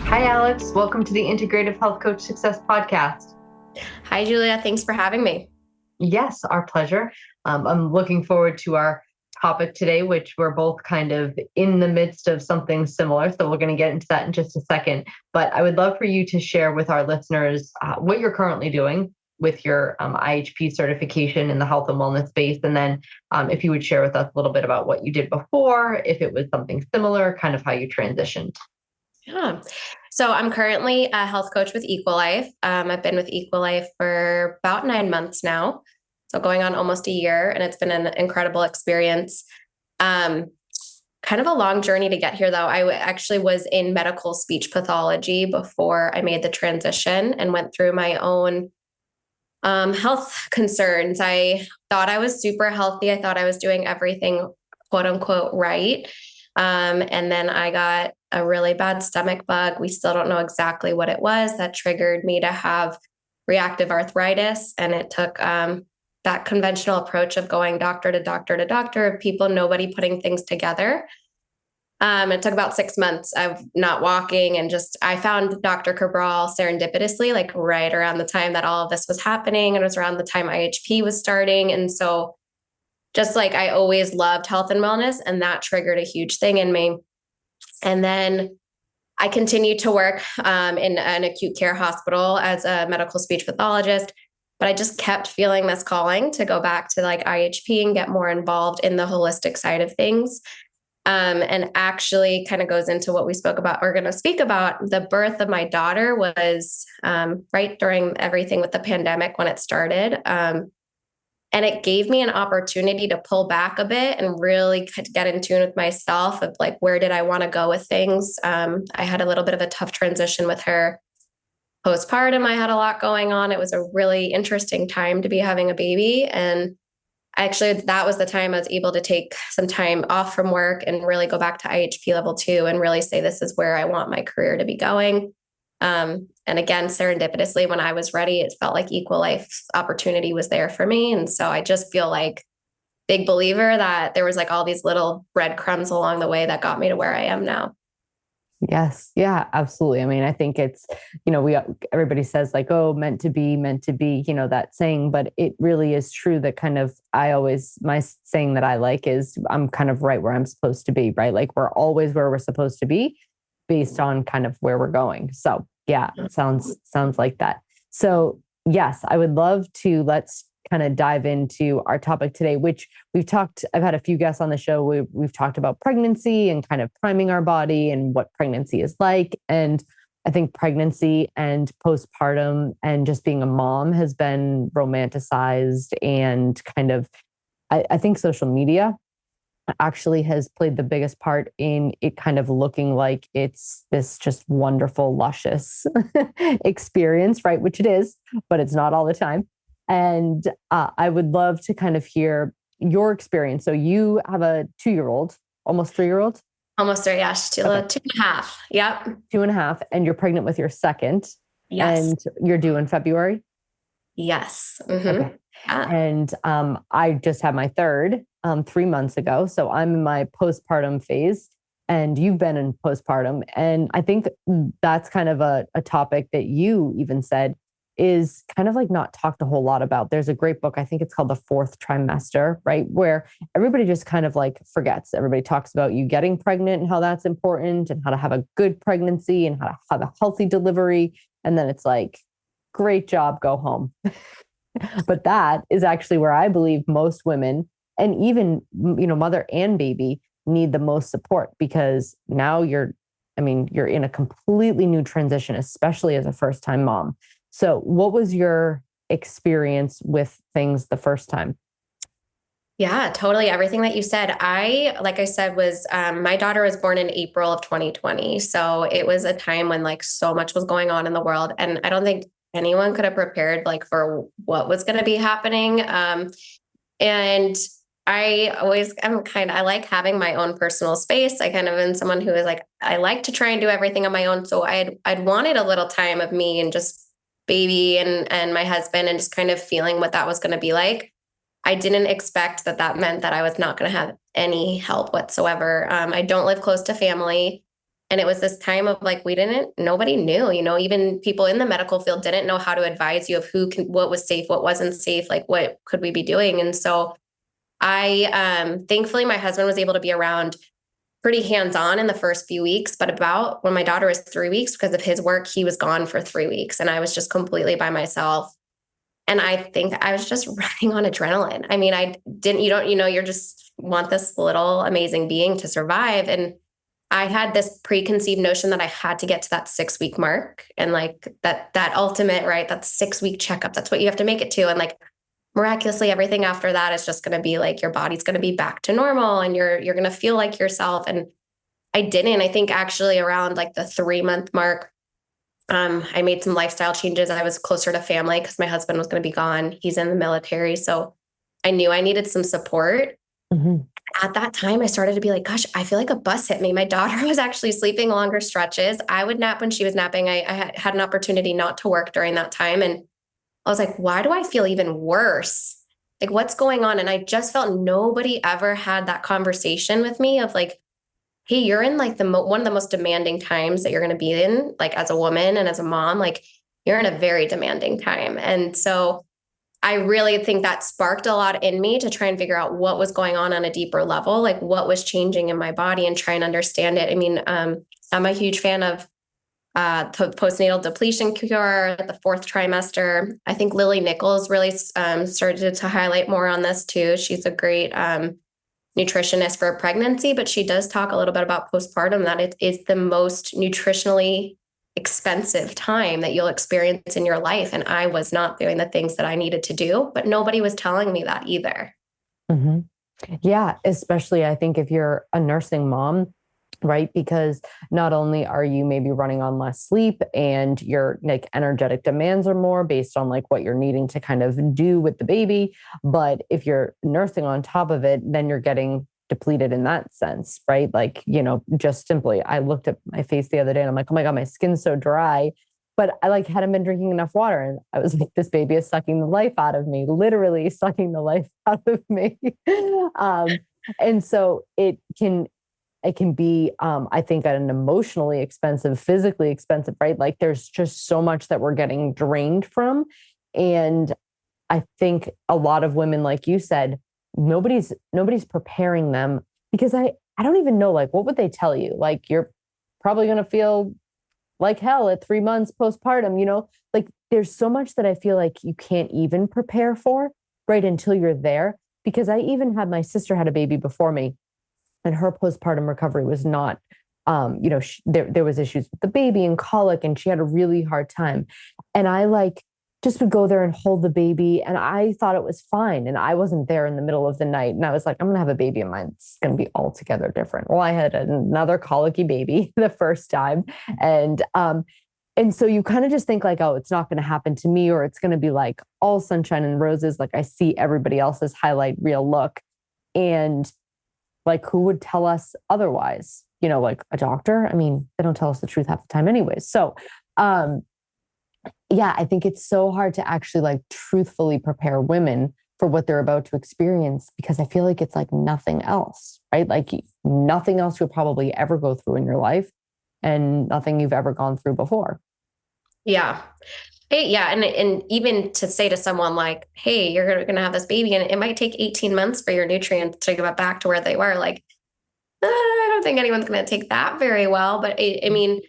Hi, Alex. Welcome to the Integrative Health Coach Success Podcast. Hi, Julia. Thanks for having me. Yes, our pleasure. I'm looking forward to our topic today, which we're both kind of in the midst of something similar. So we're going to get into that in just a second. But I would love for you to share with our listeners what you're currently doing with your IHP certification in the health and wellness space. And then if you would share with us a little bit about what you did before, if it was something similar, kind of how you transitioned. Yeah. So I'm currently a health coach with EquiLife. I've been with EquiLife for about 9 months now. So going on almost a year, and it's been an incredible experience. Kind of a long journey to get here, though. Actually was in medical speech pathology before I made the transition and went through my own health concerns. I thought I was super healthy. I thought I was doing everything quote unquote right. And then I got a really bad stomach bug. We still don't know exactly what it was that triggered me to have reactive arthritis. And it took that conventional approach of going doctor to doctor to doctor, of people, nobody putting things together. It took about 6 months of not walking, and I found Dr. Cabral serendipitously, like right around the time that all of this was happening. And it was around the time IHP was starting. And so just like I always loved health and wellness, and that triggered a huge thing in me. And then I continued to work in an acute care hospital as a medical speech pathologist, but I just kept feeling this calling to go back to like IHP and get more involved in the holistic side of things. And actually kind of goes into what we spoke about, or going to speak about. The birth of my daughter was right during everything with the pandemic when it started. And it gave me an opportunity to pull back a bit and really get in tune with myself of like, where did I want to go with things? I had a little bit of a tough transition with her postpartum. I had a lot going on. It was a really interesting time to be having a baby. And actually, that was the time I was able to take some time off from work and really go back to IHP level 2 and really say, this is where I want my career to be going. And again, serendipitously, when I was ready, it felt like EquiLife's opportunity was there for me. And so I just feel like big believer that there was like all these little breadcrumbs along the way that got me to where I am now. Yes. Yeah, absolutely. I mean, I think it's, everybody says like, oh, meant to be, that saying, but it really is true that my saying that I like is I'm kind of right where I'm supposed to be, right? Like we're always where we're supposed to be based on kind of where we're going. So yeah, it sounds like that. So yes, I would love to, let's kind of dive into our topic today, which I've had a few guests on the show. We've talked about pregnancy and kind of priming our body and what pregnancy is like. And I think pregnancy and postpartum and just being a mom has been romanticized, and kind of, I think social media actually has played the biggest part in it kind of looking like it's this just wonderful, luscious experience, right? Which it is, but it's not all the time. And I would love to kind of hear your experience. So you have a 2-year-old, almost 3-year-old? Almost there, yeah. Still okay. 2.5. Yep. 2.5. And you're pregnant with your second. Yes. And you're due in February? Yes. Mm-hmm. Okay. Yeah. And I just had my third 3 months ago. So I'm in my postpartum phase, and you've been in postpartum. And I think that's kind of a topic that you even said is kind of like not talked a whole lot about. There's a great book, I think it's called The Fourth Trimester, right? Where everybody just kind of like forgets. Everybody talks about you getting pregnant and how that's important, and how to have a good pregnancy and how to have a healthy delivery. And then it's like, great job, go home. But that is actually where I believe most women, and even, mother and baby, need the most support, because now you're in a completely new transition, especially as a first-time mom. So what was your experience with things the first time? Yeah, totally. Everything that you said. Like I said, was my daughter was born in April of 2020. So it was a time when like so much was going on in the world. And I don't think anyone could have prepared like for what was going to be happening. And I like having my own personal space. I kind of am someone who is like, I like to try and do everything on my own. So I'd wanted a little time of me and just baby and my husband, and just kind of feeling what that was going to be like. I didn't expect that meant that I was not going to have any help whatsoever. I don't live close to family. And it was this time of like, nobody knew, even people in the medical field didn't know how to advise you of what was safe, what wasn't safe, like what could we be doing. And so thankfully my husband was able to be around pretty hands-on in the first few weeks, but about when my daughter was 3 weeks, because of his work, he was gone for 3 weeks and I was just completely by myself. And I think I was just running on adrenaline. I mean, you're just want this little amazing being to survive. And I had this preconceived notion that I had to get to that 6 week mark and like that ultimate, right? That 6 week checkup. That's what you have to make it to. And like miraculously, everything after that is just going to be like, your body's going to be back to normal and you're going to feel like yourself. And I didn't. I think actually around like the 3 month mark, I made some lifestyle changes. I was closer to family because my husband was going to be gone. He's in the military. So I knew I needed some support. Mm-hmm. At that time, I started to be like, gosh, I feel like a bus hit me. My daughter was actually sleeping longer stretches. I would nap when she was napping. I had an opportunity not to work during that time. And I was like, why do I feel even worse? Like, what's going on? And I just felt nobody ever had that conversation with me of like, hey, you're in like one of the most demanding times that you're going to be in, like as a woman and as a mom, like you're in a very demanding time. And so I really think that sparked a lot in me to try and figure out what was going on a deeper level, like what was changing in my body and try and understand it. I mean, I'm a huge fan of postnatal depletion cure, the 4th trimester. I think Lily Nichols really started to highlight more on this too. She's a great nutritionist for pregnancy, but she does talk a little bit about postpartum, that it is the most nutritionally expensive time that you'll experience in your life. And I was not doing the things that I needed to do, but nobody was telling me that either. Mm-hmm. Yeah, especially I think if you're a nursing mom, right? Because not only are you maybe running on less sleep and your like energetic demands are more based on like what you're needing to kind of do with the baby, but if you're nursing on top of it, then you're getting depleted in that sense, right? Like, just simply, I looked at my face the other day and I'm like, oh my God, my skin's so dry. But I like hadn't been drinking enough water. And I was like, this baby is sucking the life out of me, literally sucking the life out of me. And so it can be, I think, an emotionally expensive, physically expensive, right? Like there's just so much that we're getting drained from. And I think a lot of women, like you said, nobody's preparing them because I don't even know, like, what would they tell you? Like, you're probably going to feel like hell at 3 months postpartum, like there's so much that I feel like you can't even prepare for, right? Until you're there. Because I even had my sister had a baby before me. And her postpartum recovery was not, there was issues with the baby and colic, and she had a really hard time. And I like just would go there and hold the baby, and I thought it was fine. And I wasn't there in the middle of the night, and I was like, I'm gonna have a baby, and mine's gonna be altogether different. Well, I had another colicky baby the first time, and so you kind of just think like, oh, it's not going to happen to me, or it's going to be like all sunshine and roses, like I see everybody else's highlight reel look, and like, who would tell us otherwise? Like a doctor. I mean, they don't tell us the truth half the time anyways. So, yeah, I think it's so hard to actually like truthfully prepare women for what they're about to experience, because I feel like it's like nothing else, right? Like nothing else you'll probably ever go through in your life, and nothing you've ever gone through before. Yeah. Hey, yeah. And even to say to someone like, hey, you're going to have this baby and it might take 18 months for your nutrients to get back to where they were. Like, I don't think anyone's going to take that very well. But I mean,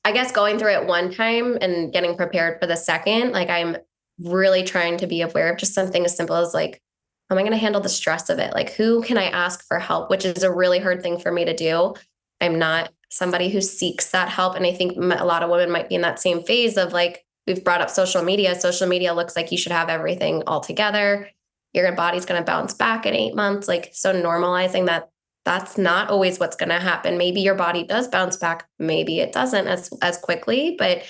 I guess going through it one time and getting prepared for the second, like I'm really trying to be aware of just something as simple as like, how am I going to handle the stress of it? Like, who can I ask for help? Which is a really hard thing for me to do. I'm not somebody who seeks that help. And I think a lot of women might be in that same phase of like, we've brought up social media. Social media looks like you should have everything all together. Your body's going to bounce back in 8 months. Like, so normalizing that that's not always what's going to happen. Maybe your body does bounce back. Maybe it doesn't as quickly, but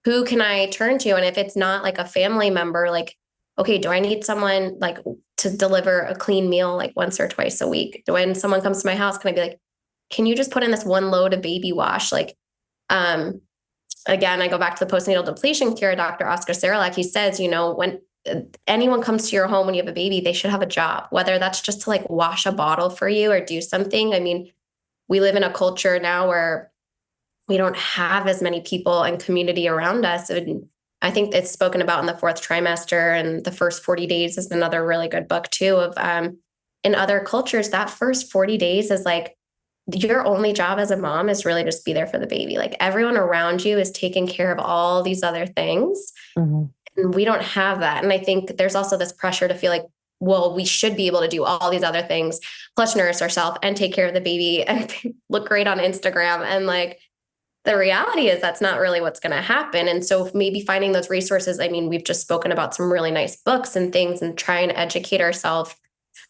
who can I turn to? And if it's not like a family member, like, okay, do I need someone like to deliver a clean meal like once or twice a week? When someone comes to my house, can I be like, can you just put in this one load of baby wash? Like, again, I go back to the postnatal depletion cure, Dr. Oscar Serelak. He says, when anyone comes to your home when you have a baby, they should have a job, whether that's just to like wash a bottle for you or do something. I mean, we live in a culture now where we don't have as many people and community around us. And I think it's spoken about in the fourth trimester, and the first 40 days is another really good book too of, in other cultures, that first 40 days is like, your only job as a mom is really just be there for the baby. Like everyone around you is taking care of all these other things. Mm-hmm. And we don't have that. And I think there's also this pressure to feel like, well, we should be able to do all these other things, plus nurse ourselves and take care of the baby and look great on Instagram. And like, the reality is that's not really what's going to happen. And so maybe finding those resources, I mean, we've just spoken about some really nice books and things and trying to educate ourselves.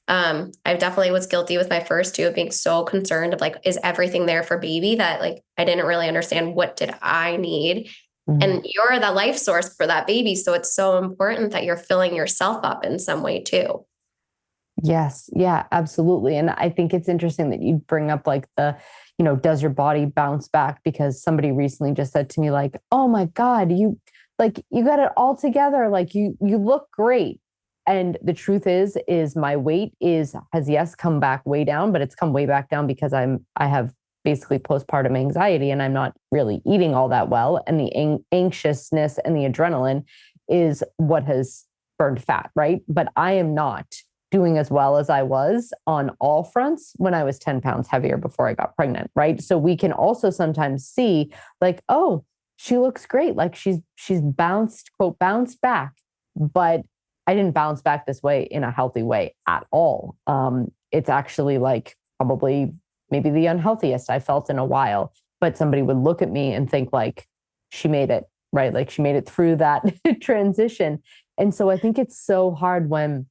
I definitely was guilty with my first two of being so concerned of like, is everything there for baby, that like, I didn't really understand what did I need. Mm-hmm. And you're the life source for that baby. So it's so important that you're filling yourself up in some way too. Yes. Yeah, absolutely. And I think it's interesting that you bring up like does your body bounce back? Because somebody recently just said to me like, oh my God, you got it all together. Like you look great. And the truth is my weight has yes, come back way down, but it's come way back down because I have basically postpartum anxiety and I'm not really eating all that well. And the anxiousness and the adrenaline is what has burned fat, right? But I am not doing as well as I was on all fronts when I was 10 pounds heavier before I got pregnant, right? So we can also sometimes see like, oh, she looks great. Like she's bounced back, but I didn't bounce back this way in a healthy way at all. It's actually like probably maybe the unhealthiest I felt in a while, but somebody would look at me and think like she made it, right? Like she made it through that transition. And so I think it's so hard when,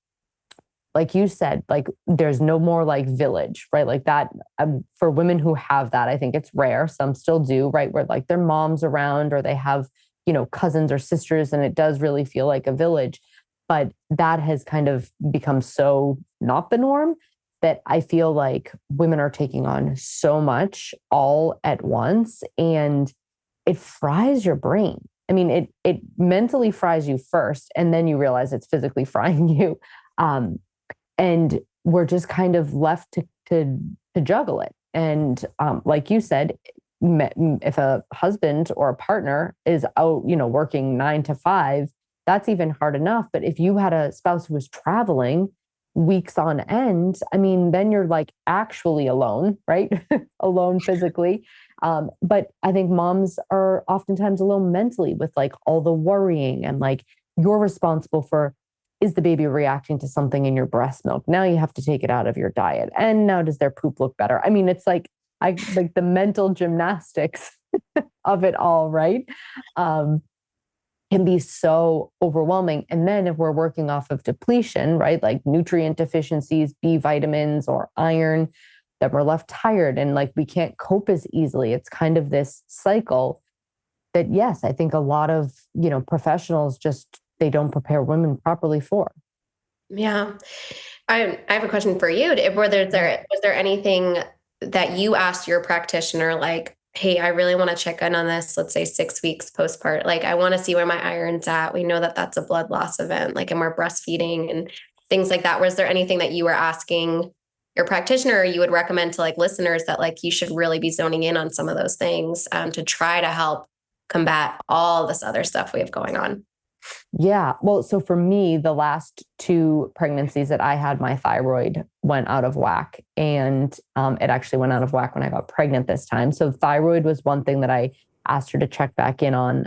like you said, like there's no more like village, right? Like that for women who have that, I think it's rare. Some still do, right? Where like their mom's around or they have, cousins or sisters, and it does really feel like a village. But that has kind of become so not the norm that I feel like women are taking on so much all at once, and it fries your brain. I mean, it mentally fries you first, and then you realize it's physically frying you. And we're just kind of left to juggle it. And like you said, if a husband or a partner is out, working 9 to 5, that's even hard enough. But if you had a spouse who was traveling weeks on end, I mean, then you're like actually alone, right? Alone physically. But I think moms are oftentimes alone mentally with like all the worrying and like you're responsible for, is the baby reacting to something in your breast milk? Now you have to take it out of your diet. And now does their poop look better? I mean, it's like the mental gymnastics of it all, right? Can be so overwhelming. And then if we're working off of depletion, right? Like nutrient deficiencies, B vitamins or iron, then we're left tired and like we can't cope as easily. It's kind of this cycle that, yes, I think a lot of, professionals just, they don't prepare women properly for. Yeah. I have a question for you. Was there anything that you asked your practitioner, like, hey, I really want to check in on this, let's say 6 weeks postpartum. Like, I want to see where my iron's at. We know that that's a blood loss event, like, and we're breastfeeding and things like that. Was there anything that you were asking your practitioner, or you would recommend to like listeners that like you should really be zoning in on some of those things to try to help combat all this other stuff we have going on? Yeah. Well, so for me, the last 2 pregnancies that I had, my thyroid went out of whack, and it actually went out of whack when I got pregnant this time. So thyroid was one thing that I asked her to check back in on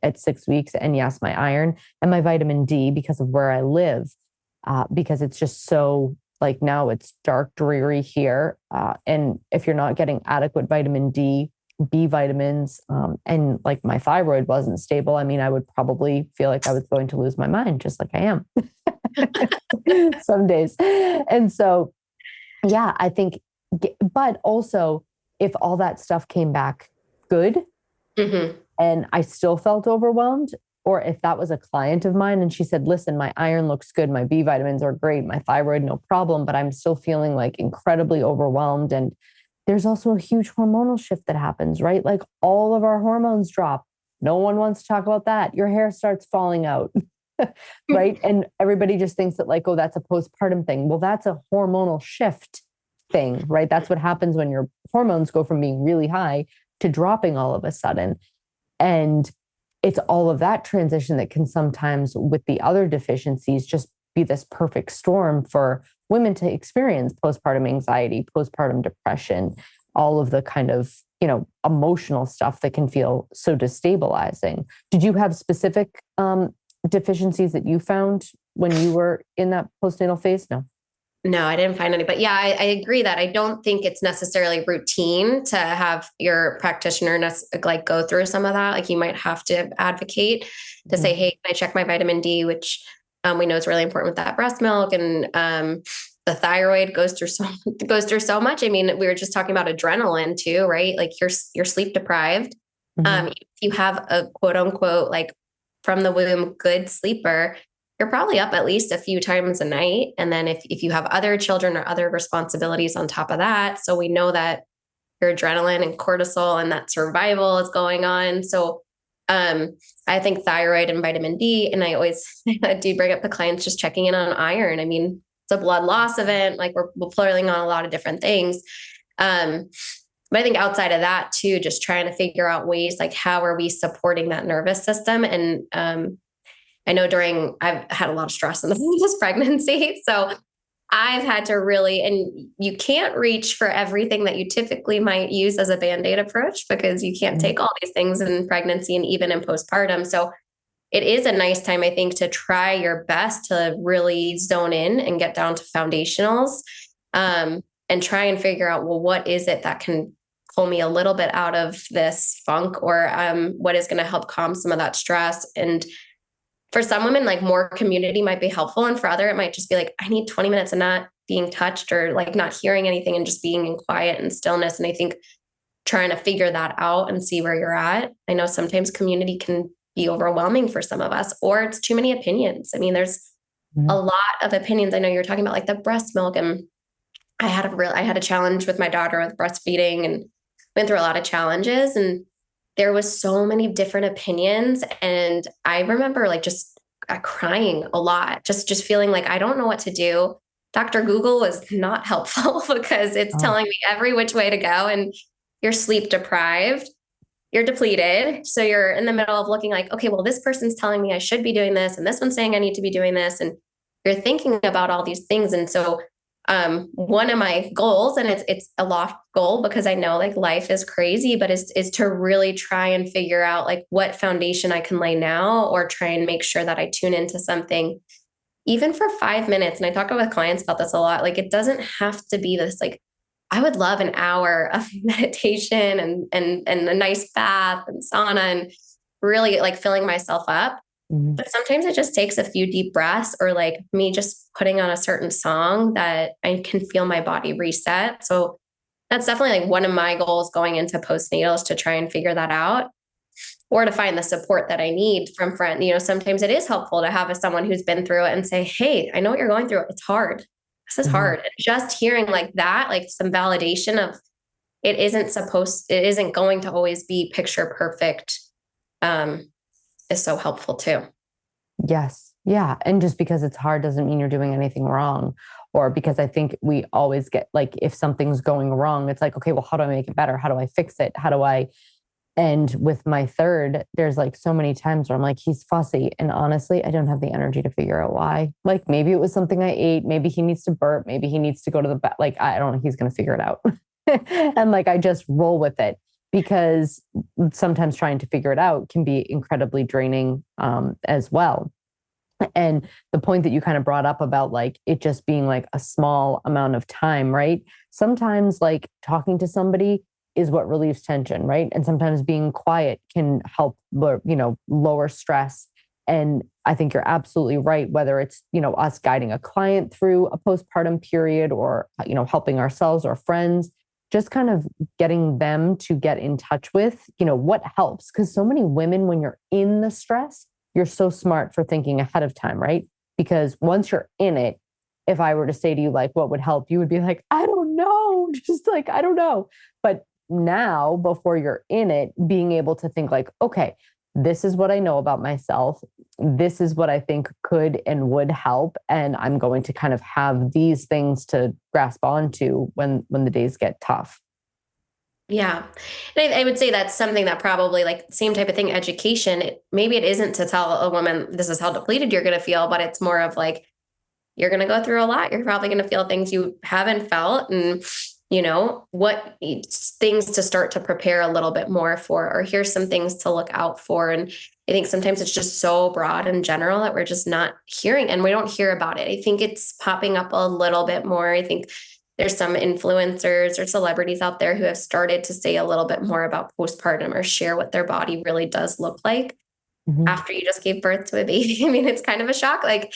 at 6 weeks. And yes, my iron and my vitamin D because of where I live, because it's just so like now it's dark, dreary here. And if you're not getting adequate vitamin D, B vitamins, and like my thyroid wasn't stable, I mean, I would probably feel like I was going to lose my mind, just like I am some days. And so, yeah, I think, but also if all that stuff came back good, mm-hmm. and I still felt overwhelmed, or if that was a client of mine and she said, listen, my iron looks good, my B vitamins are great, my thyroid, no problem, but I'm still feeling like incredibly overwhelmed. And there's also a huge hormonal shift that happens, right? Like all of our hormones drop. No one wants to talk about that. Your hair starts falling out, right? And everybody just thinks that like, oh, that's a postpartum thing. Well, that's a hormonal shift thing, right? That's what happens when your hormones go from being really high to dropping all of a sudden. And it's all of that transition that can sometimes, with the other deficiencies, just be this perfect storm for women to experience postpartum anxiety, postpartum depression, all of the kind of, emotional stuff that can feel so destabilizing. Did you have specific deficiencies that you found when you were in that postnatal phase? No. No, I didn't find any, but yeah, I agree that I don't think it's necessarily routine to have your practitioner like go through some of that. Like you might have to advocate to say, hey, can I check my vitamin D, which we know is really important with that breast milk, and the thyroid goes through so much. I mean, we were just talking about adrenaline too, right? Like you're sleep deprived. If you have a quote unquote, like from the womb, good sleeper, you're probably up at least a few times a night. And then if you have other children or other responsibilities on top of that, so we know that your adrenaline and cortisol and that survival is going on. So I think thyroid and vitamin D, and I always do bring up the clients just checking in on iron. I mean, it's a blood loss event. Like we're pulling on a lot of different things. But I think outside of that too, just trying to figure out ways like how are we supporting that nervous system? And I know I've had a lot of stress in this pregnancy. So I've had to really, and you can't reach for everything that you typically might use as a Band-Aid approach because you can't take all these things in pregnancy and even in postpartum. So it is a nice time, I think, to try your best to really zone in and get down to foundationals, and try and figure out, well, what is it that can pull me a little bit out of this funk, or what is going to help calm some of that stress. And for some women, like more community might be helpful. And for other, it might just be like, I need 20 minutes of not being touched or like not hearing anything and just being in quiet and stillness. And I think trying to figure that out and see where you're at. I know sometimes community can be overwhelming for some of us, or it's too many opinions. I mean, there's a lot of opinions. I know you're talking about like the breast milk, and I had a challenge with my daughter with breastfeeding and went through a lot of challenges, and there was so many different opinions. And I remember like just crying a lot, just feeling like, I don't know what to do. Dr. Google was not helpful because it's telling me every which way to go, and you're sleep deprived, you're depleted. So you're in the middle of looking like, okay, well, this person's telling me I should be doing this, and this one's saying I need to be doing this. And you're thinking about all these things. And so one of my goals, and it's a loft goal because I know like life is crazy, but is to really try and figure out like what foundation I can lay now, or try and make sure that I tune into something even for 5 minutes. And I talk with clients about this a lot. Like it doesn't have to be this, like, I would love an hour of meditation and a nice bath and sauna and really like filling myself up. But sometimes it just takes a few deep breaths, or like me just putting on a certain song that I can feel my body reset. So that's definitely like one of my goals going into postnatal, is to try and figure that out, or to find the support that I need from friends. Sometimes it is helpful to have someone who's been through it and say, hey, I know what you're going through. It's hard. This is hard. And just hearing like that, like some validation of it isn't going to always be picture perfect, is so helpful too. Yes. Yeah. And just because it's hard doesn't mean you're doing anything wrong. Or because I think we always get like, if something's going wrong, it's like, okay, well, how do I make it better? How do I fix it? And with my third, there's like so many times where I'm like, he's fussy. And honestly, I don't have the energy to figure out why. Like maybe it was something I ate. Maybe he needs to burp. Maybe he needs to go to the bath. Like, I don't know. He's going to figure it out. And like, I just roll with it, because sometimes trying to figure it out can be incredibly draining as well. And the point that you kind of brought up about like it just being like a small amount of time, right? Sometimes like talking to somebody is what relieves tension, right? And sometimes being quiet can help, lower stress. And I think you're absolutely right, whether it's, us guiding a client through a postpartum period, or, helping ourselves or friends, just kind of getting them to get in touch with, what helps. Because so many women, when you're in the stress, you're so smart for thinking ahead of time, right? Because once you're in it, if I were to say to you, like, what would help, you would be like, I don't know, just like, I don't know. But now, before you're in it, being able to think like, okay, this is what I know about myself. This is what I think could and would help. And I'm going to kind of have these things to grasp onto when the days get tough. Yeah. And I would say that's something that probably like same type of thing, education, maybe it isn't to tell a woman this is how depleted you're going to feel, but it's more of like, you're going to go through a lot. You're probably going to feel things you haven't felt and what things to start to prepare a little bit more for, or here's some things to look out for. And I think sometimes it's just so broad in general that we're just not hearing and we don't hear about it. I think it's popping up a little bit more. I think there's some influencers or celebrities out there who have started to say a little bit more about postpartum or share what their body really does look like Mhm. after you just gave birth to a baby. I mean, it's kind of a shock. Like,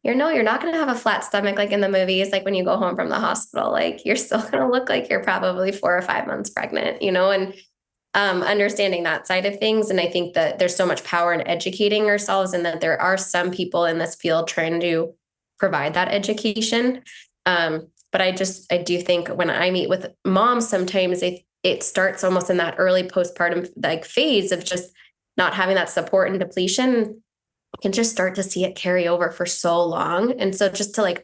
you're not going to have a flat stomach like in the movies, like when you go home from the hospital. Like, you're still going to look like you're probably 4 or 5 months pregnant, and understanding that side of things. And I think that there's so much power in educating ourselves, and that there are some people in this field trying to provide that education. But I do think when I meet with moms, sometimes it starts almost in that early postpartum like phase of just not having that support and depletion. You can just start to see it carry over for so long. And so just to like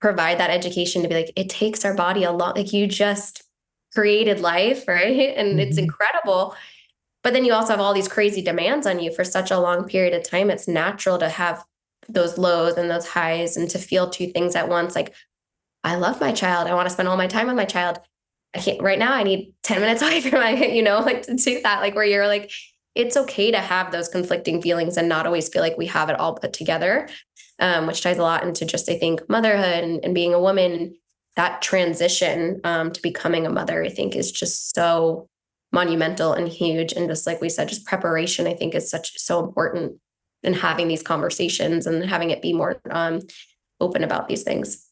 provide that education to be like, it takes our body a lot. Like, you just created life, right? And it's Mhm. incredible. But then you also have all these crazy demands on you for such a long period of time. It's natural to have those lows and those highs and to feel two things at once. Like, I love my child. I want to spend all my time with my child. I can't right now. I need 10 minutes away from my, like to do that, like where you're like, it's okay to have those conflicting feelings and not always feel like we have it all put together, which ties a lot into just, I think, motherhood and being a woman. That transition to becoming a mother, I think, is just so monumental and huge. And just like we said, just preparation, I think, is so important in having these conversations and having it be more open about these things.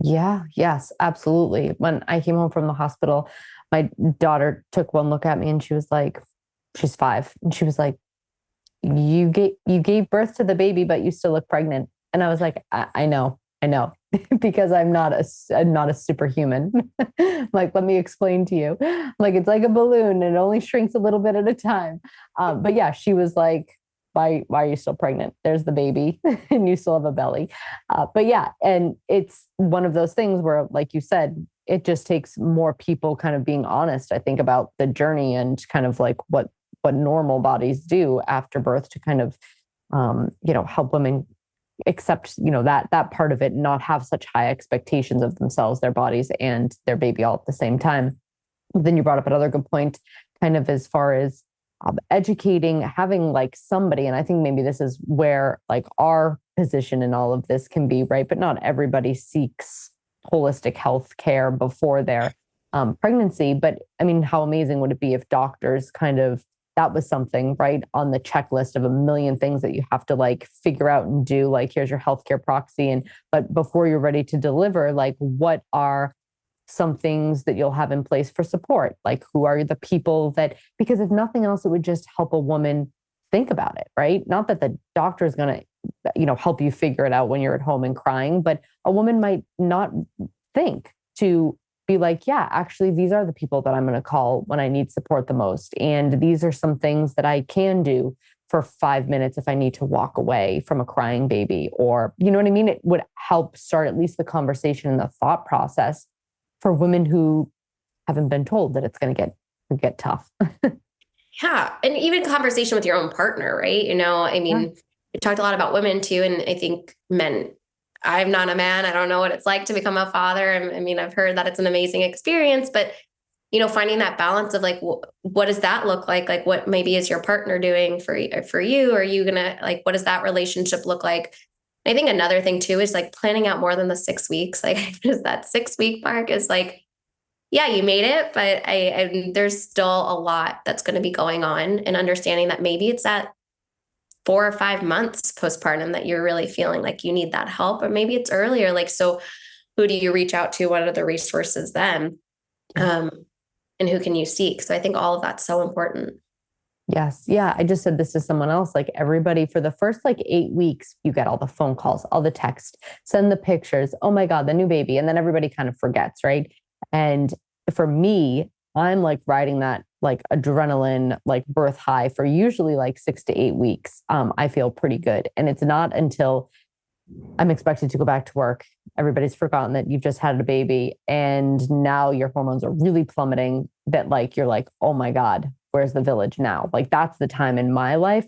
Yeah, yes, absolutely. When I came home from the hospital, my daughter took one look at me and she was like, she's 5, and she was like, you gave birth to the baby, but you still look pregnant. And I was like, I know, because I'm not a superhuman. Like, let me explain to you. Like, it's like a balloon and it only shrinks a little bit at a time. But yeah, she was like, why are you still pregnant? There's the baby and you still have a belly. But yeah, and it's one of those things where, like you said, it just takes more people kind of being honest, I think, about the journey and kind of like what normal bodies do after birth to kind of help women accept that part of it, not have such high expectations of themselves, their bodies, and their baby all at the same time. Then you brought up another good point, kind of as far as educating, having like somebody, and I think maybe this is where like our position in all of this can be, right? But not everybody seeks holistic health care before their pregnancy. But I mean, how amazing would it be if doctors kind of, that was something right on the checklist of a million things that you have to like figure out and do, like here's your healthcare proxy, and but before you're ready to deliver, like what are some things that you'll have in place for support? Like, who are the people that, because if nothing else, it would just help a woman think about it, right? Not that the doctor is going to, help you figure it out when you're at home and crying, but a woman might not think to be like, yeah, actually, these are the people that I'm going to call when I need support the most. And these are some things that I can do for 5 minutes if I need to walk away from a crying baby, or, you know what I mean? It would help start at least the conversation and the thought process for women who haven't been told that it's going to get tough. Yeah. And even conversation with your own partner, right? I Yeah. mean, we talked a lot about women too. And I think men, I'm not a man. I don't know what it's like to become a father. I mean, I've heard that it's an amazing experience, but finding that balance of like, what does that look like? Like, what maybe is your partner doing for you? Are you gonna like, what does that relationship look like? I think another thing too is like planning out more than the 6 weeks. Like, just that 6 week mark is like, yeah, you made it, but there's still a lot that's going to be going on, and understanding that maybe it's at 4 or 5 months postpartum that you're really feeling like you need that help, or maybe it's earlier. Like, so who do you reach out to? What are the resources then? Yeah. Um, and who can you seek? So I think all of that's so important. Yes. Yeah. I just said this to someone else. Like, everybody, for the first like 8 weeks, you get all the phone calls, all the text, send the pictures. Oh my God, the new baby. And then everybody kind of forgets. Right. And for me, I'm like riding that like adrenaline, like birth high for usually like 6 to 8 weeks. I feel pretty good. And it's not until I'm expected to go back to work. Everybody's forgotten that you've just had a baby and now your hormones are really plummeting, that like, you're like, oh my God, where's the village now? Like that's the time in my life,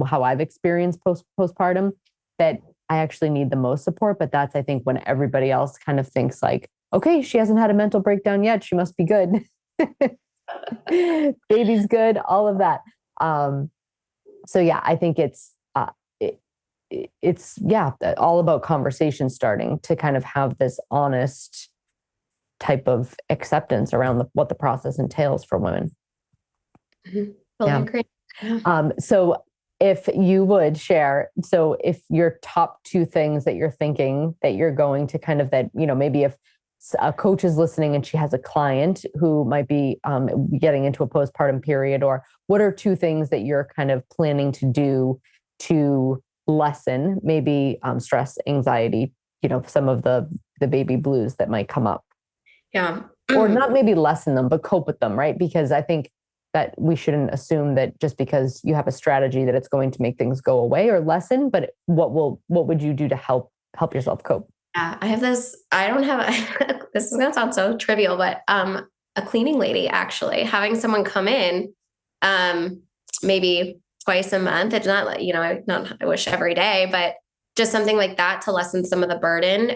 how I've experienced postpartum, that I actually need the most support. But that's, I think, when everybody else kind of thinks like, okay, she hasn't had a mental breakdown yet, she must be good. Baby's good, all of that. So yeah, I think it's all about conversation starting to kind of have this honest type of acceptance around what the process entails for women. Mm-hmm. Totally agree. So if you would share, so if your top two things that you're thinking that you're going to kind of, that, maybe if a coach is listening and she has a client who might be getting into a postpartum period, or what are two things that you're kind of planning to do to lessen maybe stress, anxiety, some of the baby blues that might come up? Yeah. Or not maybe lessen them, but cope with them, right? Because I think that we shouldn't assume that just because you have a strategy that it's going to make things go away or lessen, but what would you do to help yourself cope? Yeah, I have this, this is going to sound so trivial, but a cleaning lady, actually, having someone come in maybe twice a month. It's not like, I wish every day, but just something like that to lessen some of the burden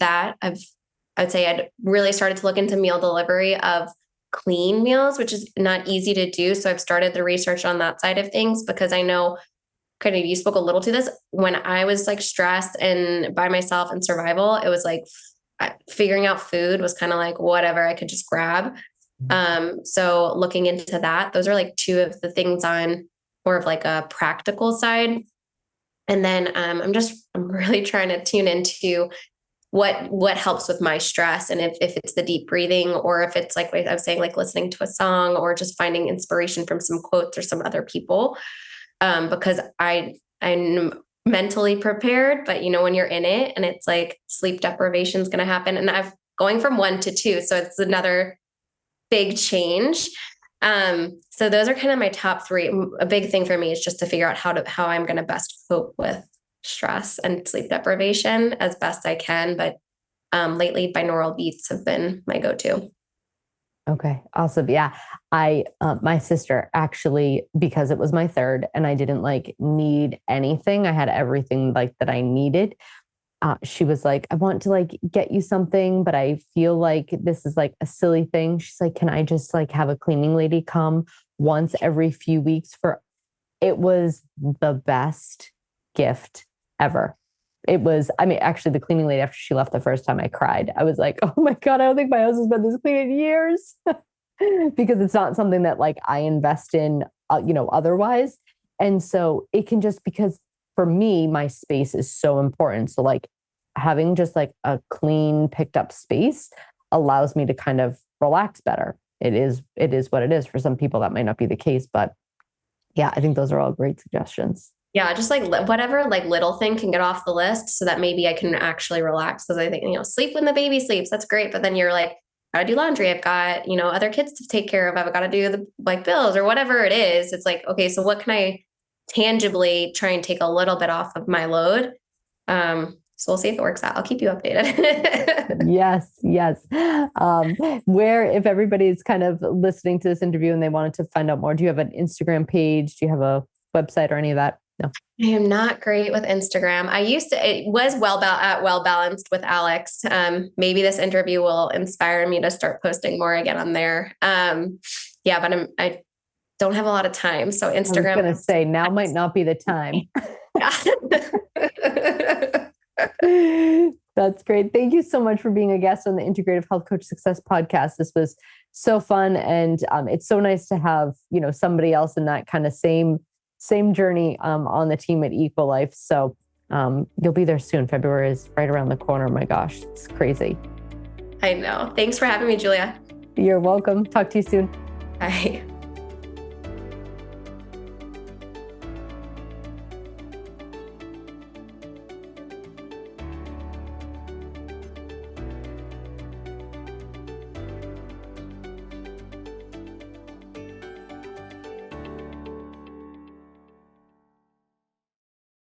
that I'd say I'd really started to look into meal delivery of clean meals, which is not easy to do. So I've started the research on that side of things, because I know kind of, you spoke a little to this, when I was like stressed and by myself in survival, it was like figuring out food was kind of like whatever I could just grab. So looking into that, those are like two of the things on more of like a practical side. And then I'm really trying to tune into what helps with my stress. And if it's the deep breathing, or if it's like I was saying, like listening to a song, or just finding inspiration from some quotes or some other people. Because I'm mentally prepared, but when you're in it and it's like sleep deprivation is going to happen, and I'm going from 1 to 2. So it's another big change. So those are kind of my top 3. A big thing for me is just to figure out how I'm going to best cope with stress and sleep deprivation as best I can. But lately binaural beats have been my go-to. Okay, awesome. Yeah. My sister actually, because it was my third and I didn't like need anything, I had everything like that I needed. She was like, I want to like get you something, but I feel like this is like a silly thing. She's like, can I just like have a cleaning lady come once every few weeks it was the best gift ever. It was, actually the cleaning lady, after she left the first time, I cried. I was like, oh my God, I don't think my house has been this clean in years. Because it's not something that like I invest in, otherwise. And so it can just, because for me, my space is so important. So like having just like a clean, picked up space allows me to kind of relax better. It is what it is. For some people, that might not be the case, but yeah, I think those are all great suggestions. Yeah, just like whatever like little thing can get off the list, so that maybe I can actually relax. Because I think, sleep when the baby sleeps, that's great. But then you're like, I gotta do laundry. I've got, other kids to take care of. I've got to do the like bills or whatever it is. It's like, okay, so what can I tangibly try and take a little bit off of my load? So we'll see if it works out. I'll keep you updated. Yes. Where, if everybody's kind of listening to this interview and they wanted to find out more, do you have an Instagram page? Do you have a website or any of that? No. I am not great with Instagram. It was well balanced with Alex. Maybe this interview will inspire me to start posting more again on there. But I don't have a lot of time. So Instagram. I was going to say, now might not be the time. That's great. Thank you so much for being a guest on the Integrative Health Coach Success Podcast. This was so fun. And it's so nice to have, somebody else in that kind of same journey on the team at EquiLife. So you'll be there soon. February is right around the corner. My gosh, it's crazy. I know. Thanks for having me, Julia. You're welcome. Talk to you soon. Bye.